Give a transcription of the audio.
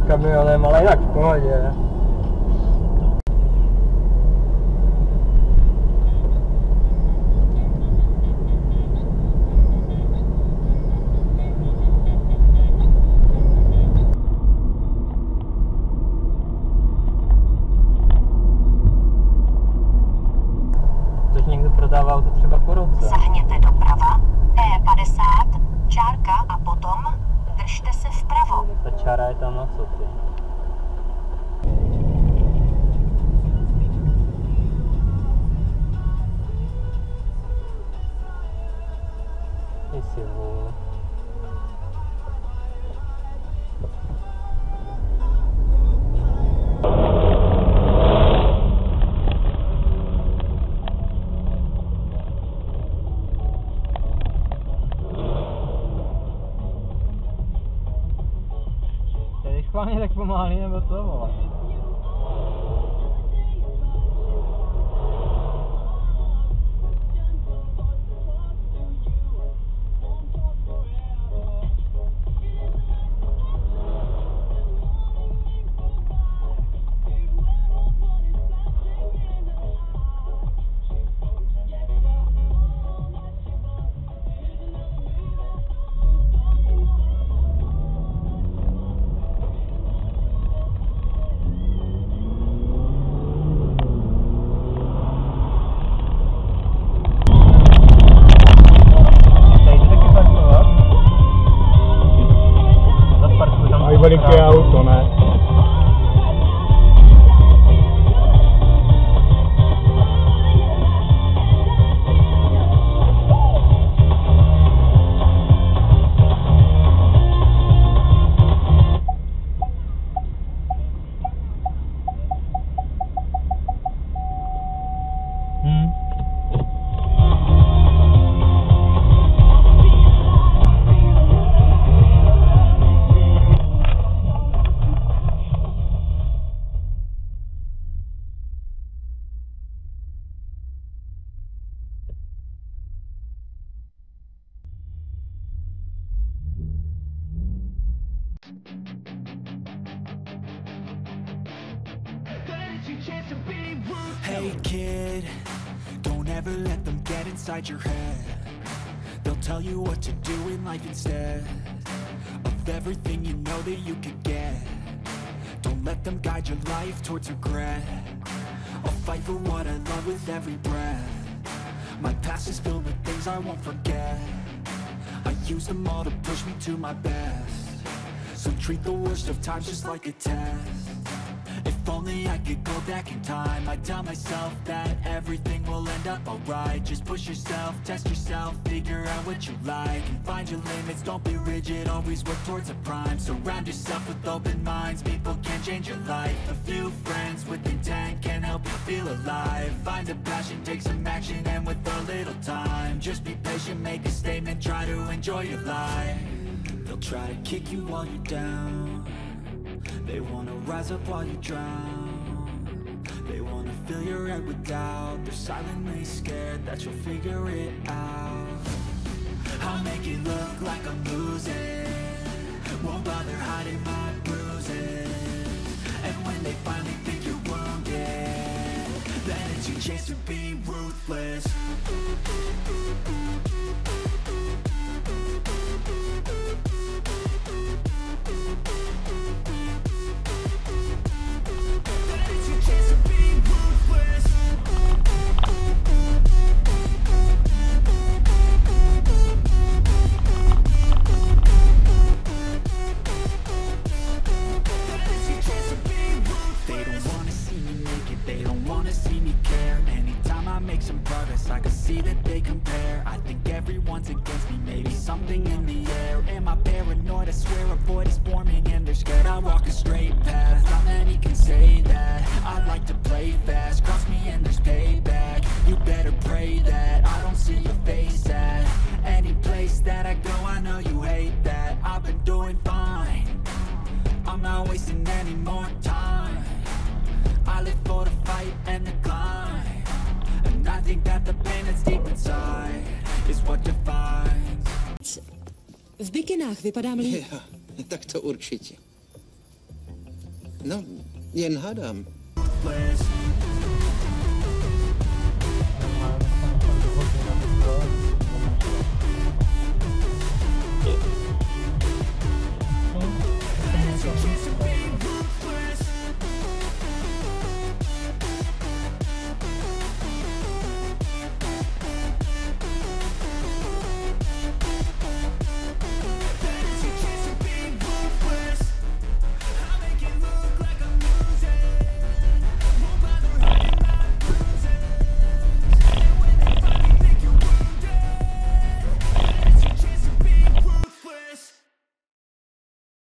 kamionem, ale jinak v pohodě. Což někdo prodával to třeba po roce. Zahněte doprava, E50, čárka a potom držte se vpravo. Ta čára je tam na co ty? Jestli vůl. Schválně tak pomalý, nebo co, vole? Veliké auto, ne? Hey kid, don't ever let them get inside your head. They'll tell you what to do in life instead of everything you know that you could get. Don't let them guide your life towards regret. I'll fight for what I love with every breath. My past is filled with things I won't forget. I use them all to push me to my best. So treat the worst of times just like a test. If only I could go back in time, I'd tell myself that everything will end up alright. Just push yourself, test yourself, figure out what you like, and find your limits, don't be rigid, always work towards a prime. Surround yourself with open minds, people can change your life. A few friends with intent can help you feel alive. Find a passion, take some action, and with a little time, just be patient, make a statement, try to enjoy your life. They'll try to kick you while you're down. They wanna rise up while you drown. They wanna fill your head with doubt. They're silently scared that you'll figure it out. I'll make it look like I'm losing, won't bother hiding my bruises. And when they finally think you're wounded, then it's your chance to be ruthless. I can see that they compare. I think everyone's against me, maybe something in the air. Am I paranoid? I swear a void is forming and they're scared. I walk a straight path, not many can say that. I like to play fast, cross me and there's payback. You better pray that I don't see your face at any place that I go. I know you hate that. I've been doing fine, I'm not wasting any more time. I live for the fight and the climb. I think that the pain that's deep inside is what defines. V bikinách vypadám líp. Jo, tak to určitě. No, jen hádám. List.